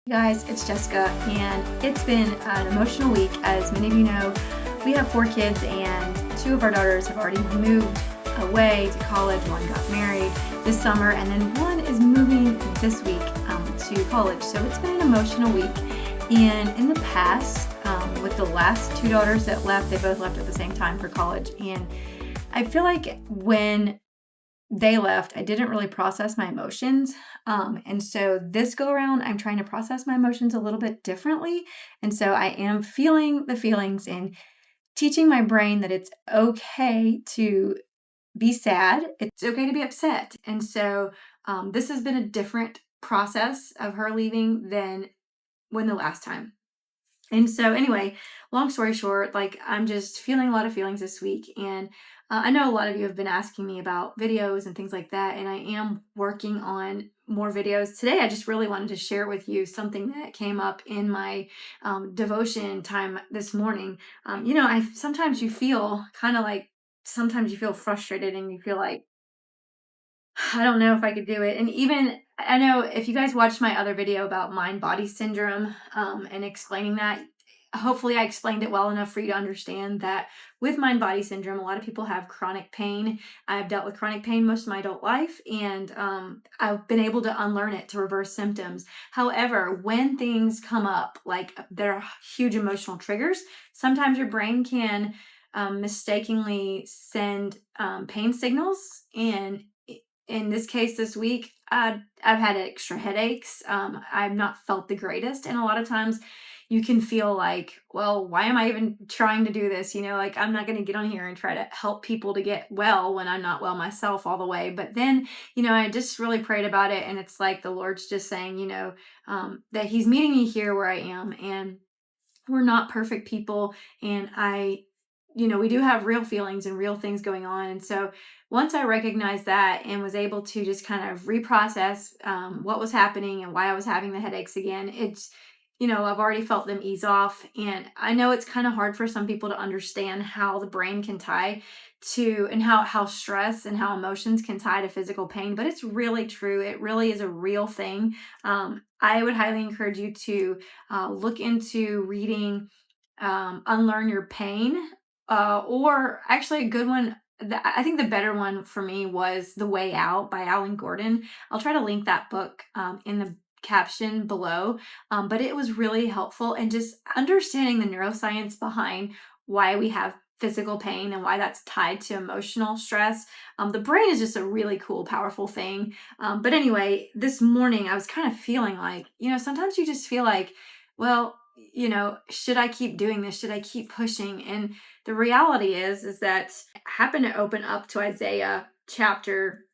Guys, it's Jessica, and it's been an emotional week. As many of you know, we have 4 kids, and 2 of our daughters have already moved away to college. One got married this summer, and then one is moving this week to college. So it's been an emotional week. And in the past, with the last 2 daughters that left, they both left at the same time for college. And I feel like when they left, I didn't really process my emotions. And so this go around, I'm trying to process my emotions a little bit differently. And so I am feeling the feelings and teaching my brain that it's okay to be sad. It's okay to be upset. And so this has been a different process of her leaving than when the last time. And so, anyway, long story short, like I'm just feeling a lot of feelings this week. And I know a lot of you have been asking me about videos and things like that. And I am working on more videos. Today, I just really wanted to share with you something that came up in my devotion time this morning. I sometimes you feel kind of like sometimes you feel frustrated and you feel like, I don't know if I could do it. And even I know if you guys watched my other video about mind body syndrome and explaining that, hopefully I explained it well enough for you to understand that with mind body syndrome, a lot of people have chronic pain. I've dealt with chronic pain most of my adult life, and I've been able to unlearn it to reverse symptoms. However, when things come up, like they're huge emotional triggers, sometimes your brain can mistakenly send pain signals. And in this case this week, I've had extra headaches. I've not felt the greatest. And a lot of times you can feel like, well, why am I even trying to do this? Like I'm not going to get on here and try to help people to get well when I'm not well myself all the way. But then, I just really prayed about it. And it's like the Lord's just saying, that He's meeting me here where I am. And we're not perfect people. And we do have real feelings and real things going on. And so once I recognized that and was able to just kind of reprocess what was happening and why I was having the headaches again, I've already felt them ease off. And I know it's kind of hard for some people to understand how the brain can tie to, and how stress and how emotions can tie to physical pain, but it's really true. It really is a real thing. I would highly encourage you to look into reading Unlearn Your Pain, or actually a good one. I think the better one for me was The Way Out by Alan Gordon. I'll try to link that book in the caption below. But it was really helpful, and just understanding the neuroscience behind why we have physical pain and why that's tied to emotional stress. The brain is just a really cool, powerful thing. But anyway, this morning I was kind of feeling like, sometimes you just feel like, well, should I keep doing this? Should I keep pushing? And the reality is that I happened to open up to Isaiah chapter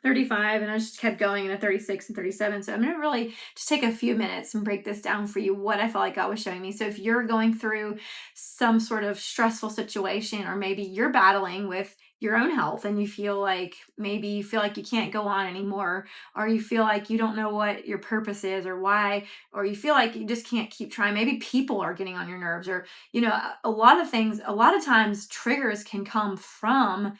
35, and I just kept going into 36 and 37. So I'm going to really just take a few minutes and break this down for you, what I felt like God was showing me. So if you're going through some sort of stressful situation, or maybe you're battling with your own health and you feel like you can't go on anymore, or you feel like you don't know what your purpose is or why, or you feel like you just can't keep trying, maybe people are getting on your nerves, or a lot of times triggers can come from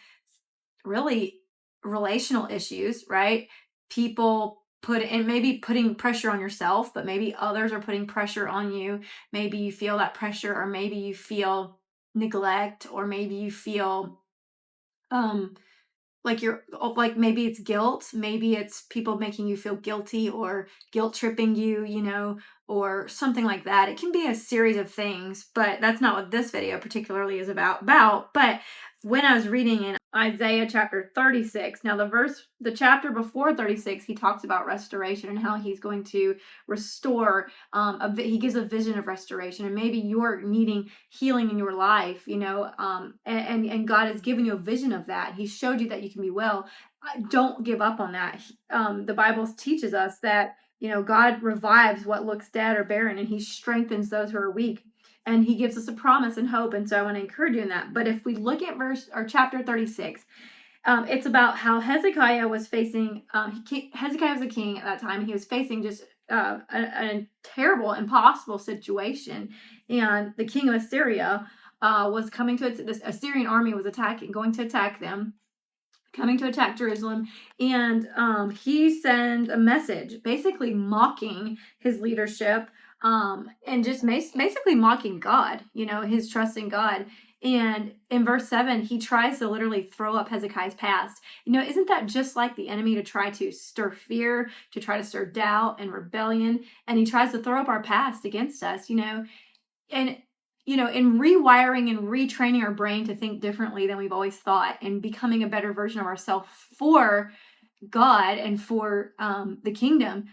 really relational issues, right? People maybe putting pressure on yourself, but maybe others are putting pressure on you. Maybe you feel that pressure, or maybe you feel neglect, or maybe you feel like maybe it's guilt, maybe it's people making you feel guilty or guilt tripping you, or something like that. It can be a series of things, but that's not what this video particularly is about. But when I was reading in Isaiah chapter 36, now the chapter before 36, he talks about restoration and how he's going to restore. He gives a vision of restoration, and maybe you're needing healing in your life, and God has given you a vision of that. He showed you that you can be well. Don't give up on that. The Bible teaches us that God revives what looks dead or barren, and He strengthens those who are weak. And He gives us a promise and hope. And so I want to encourage you in that. But if we look at chapter 36, it's about how Hezekiah was facing. Hezekiah was a king at that time. He was facing just a terrible, impossible situation, and the king of Assyria was coming to this Assyrian army was going to attack them, coming to attack Jerusalem, and he sends a message basically mocking his leadership, and just basically mocking God, his trust in God. And in verse 7, he tries to literally throw up Hezekiah's past. Isn't that just like the enemy, to try to stir fear, to try to stir doubt and rebellion? And he tries to throw up our past against us, and in rewiring and retraining our brain to think differently than we've always thought, and becoming a better version of ourselves for God and for the kingdom.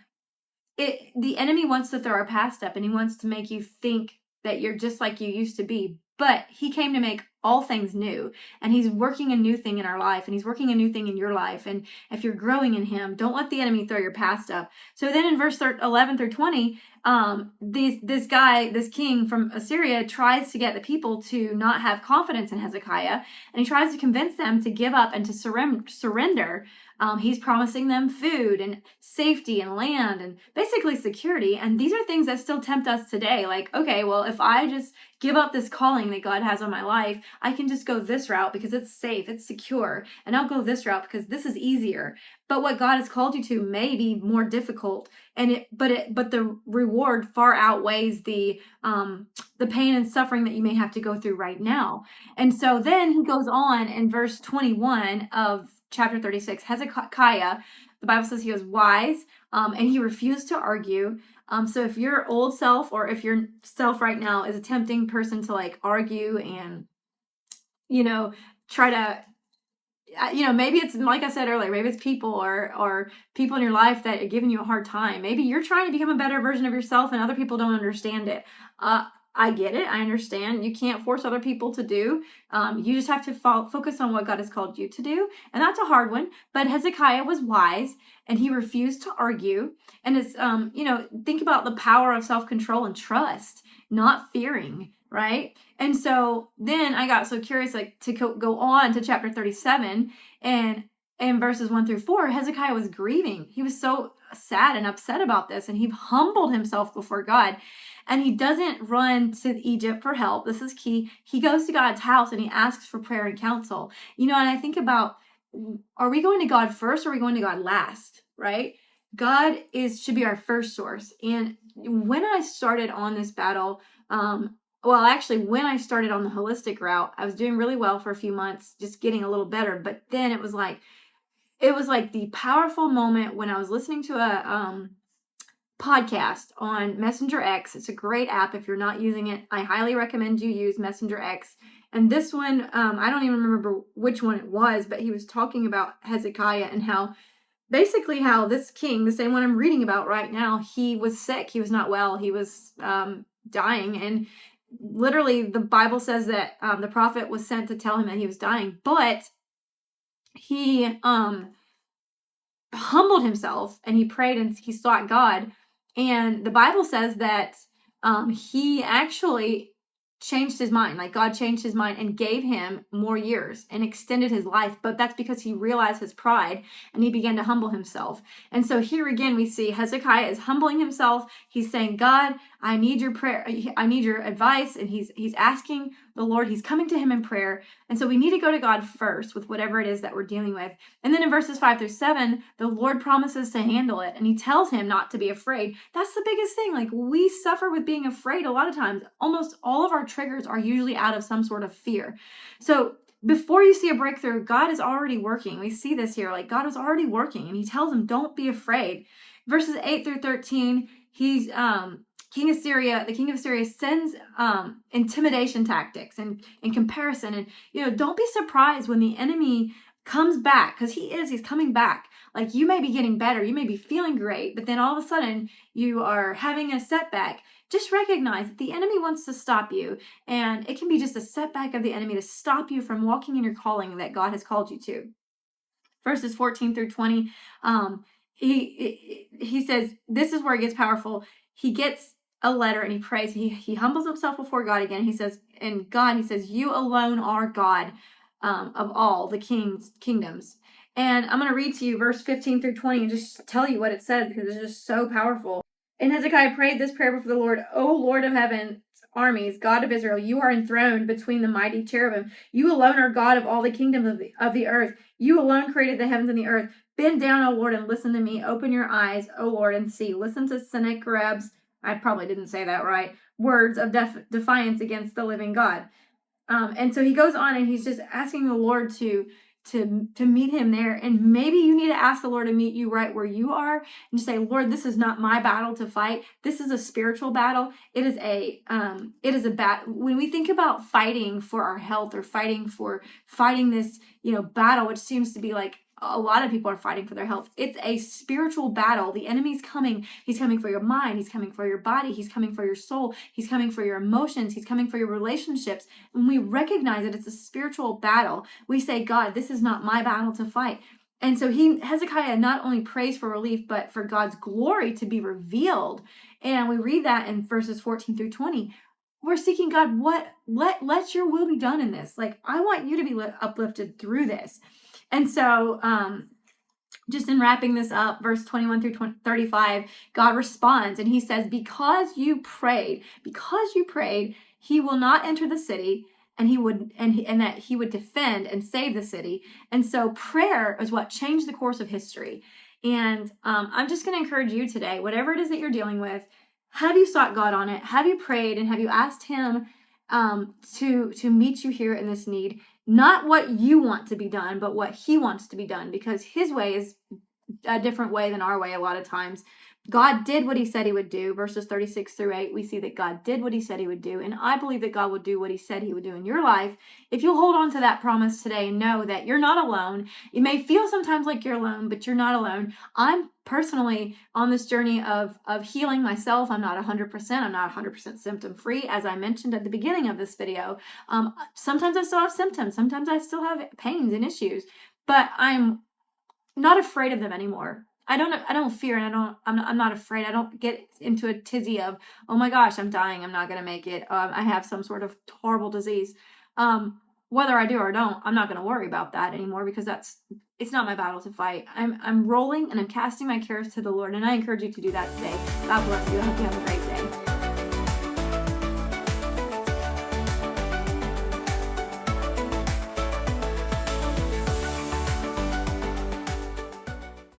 The enemy wants to throw our past up, and he wants to make you think that you're just like you used to be. But he came to make all things new, and he's working a new thing in our life, and he's working a new thing in your life. And if you're growing in him, don't let the enemy throw your past up. So then in verse 11 through 20, this king from Assyria tries to get the people to not have confidence in Hezekiah, and he tries to convince them to give up and to surrender. He's promising them food and safety and land and basically security. And these are things that still tempt us today. Like, okay, well, if I just give up this calling that God has on my life, I can just go this route because it's safe, it's secure, and I'll go this route because this is easier. But what God has called you to may be more difficult, but the reward far outweighs the pain and suffering that you may have to go through right now. And so then he goes on in verse 21 of chapter 36. Hezekiah, the Bible says he was wise, and he refused to argue. So if your old self, or if your self right now is a tempting person to like argue and, try to, maybe it's like I said earlier, maybe it's people or people in your life that are giving you a hard time. Maybe you're trying to become a better version of yourself and other people don't understand it. I get it. I understand. You can't force other people to do. You just have to focus on what God has called you to do. And that's a hard one. But Hezekiah was wise, and he refused to argue. And it's, think about the power of self-control and trust, not fearing, right? And so then I got so curious, like, to go on to chapter 37, and in verses 1 through 4, Hezekiah was grieving. He was so sad and upset about this, and he humbled himself before God. And he doesn't run to Egypt for help. This is key. He goes to God's house and he asks for prayer and counsel. And I think about, are we going to God first or are we going to God last, right? God should be our first source. And when I started on this battle, when I started on the holistic route, I was doing really well for a few months, just getting a little better. But then it was like the powerful moment when I was listening to a podcast on Messenger X. It's a great app. If you're not using it, I highly recommend you use Messenger X. And this one, I don't even remember which one it was, but he was talking about Hezekiah and how this king, the same one I'm reading about right now, he was sick. He was not well. He was dying. And literally the Bible says that the prophet was sent to tell him that he was dying. But he humbled himself and he prayed and he sought God. And the Bible says that he actually changed his mind. Like, God changed his mind and gave him more years and extended his life. But that's because he realized his pride and he began to humble himself. And so here again, we see Hezekiah is humbling himself. He's saying, God, I need your prayer. I need your advice. And he's asking the Lord. He's coming to him in prayer. And so we need to go to God first with whatever it is that we're dealing with. And then in verses 5 through 7, the Lord promises to handle it. And he tells him not to be afraid. That's the biggest thing. Like, we suffer with being afraid a lot of times. Almost all of our triggers are usually out of some sort of fear. So before you see a breakthrough, God is already working. We see this here. Like, God is already working. And he tells him, don't be afraid. Verses 8 through 13, he's the king of Assyria sends intimidation tactics and comparison. And, don't be surprised when the enemy comes back, because he's coming back. Like, you may be getting better, you may be feeling great, but then all of a sudden you are having a setback. Just recognize that the enemy wants to stop you. And it can be just a setback of the enemy to stop you from walking in your calling that God has called you to. Verses 14 through 20, he says, this is where it gets powerful. He gets a letter and he prays. He humbles himself before God again. He says, you alone are God of all the kingdoms. And I'm going to read to you verse 15 through 20 and just tell you what it says, because it's just so powerful. And Hezekiah prayed this prayer before the Lord. O Lord of heaven's armies, God of Israel, you are enthroned between the mighty cherubim. You alone are God of all the kingdoms of the earth. You alone created the heavens and the earth. Bend down, O Lord, and listen to me. Open your eyes, O Lord, and see. Listen to Sennacherib's, I probably didn't say that right, words of defiance against the living God. And so he goes on and he's just asking the Lord to meet him there. And maybe you need to ask the Lord to meet you right where you are and just say, Lord, this is not my battle to fight. This is a spiritual battle. It is a battle. When we think about fighting for our health or fighting this, battle, which seems to be like a lot of people are fighting for their health. It's a spiritual battle. The enemy's coming. He's coming for your mind. He's coming for your body. He's coming for your soul. He's coming for your emotions. He's coming for your relationships. When we recognize that it's a spiritual battle, we say, God, this is not my battle to fight. And so Hezekiah not only prays for relief, but for God's glory to be revealed. And we read that in verses 14 through 20. We're seeking God, let your will be done in this. Like, I want you to be uplifted through this. And so, just in wrapping this up, verse 21 through 35, God responds and he says, because you prayed, he will not enter the city, and that he would defend and save the city. And so prayer is what changed the course of history. And I'm just going to encourage you today, whatever it is that you're dealing with, have you sought God on it? Have you prayed and have you asked him to meet you here in this need? Not what you want to be done, but what he wants to be done, because his way is a different way than our way a lot of times. God did what he said he would do. Verses 36 through 8, we see that God did what he said he would do. And I believe that God will do what he said he would do in your life. If you'll hold on to that promise today and know that you're not alone. It may feel sometimes like you're alone, but you're not alone. I'm personally on this journey of healing myself. I'm not 100%. I'm not 100% symptom free. As I mentioned at the beginning of this video, sometimes I still have symptoms. Sometimes I still have pains and issues, but I'm not afraid of them anymore. I don't fear, and I'm not afraid. I don't get into a tizzy of, oh my gosh, I'm dying. I'm not going to make it. I have some sort of horrible disease. Whether I do or don't, I'm not going to worry about that anymore, because it's not my battle to fight. I'm rolling and I'm casting my cares to the Lord, and I encourage you to do that today. God bless you. I hope you have a great day.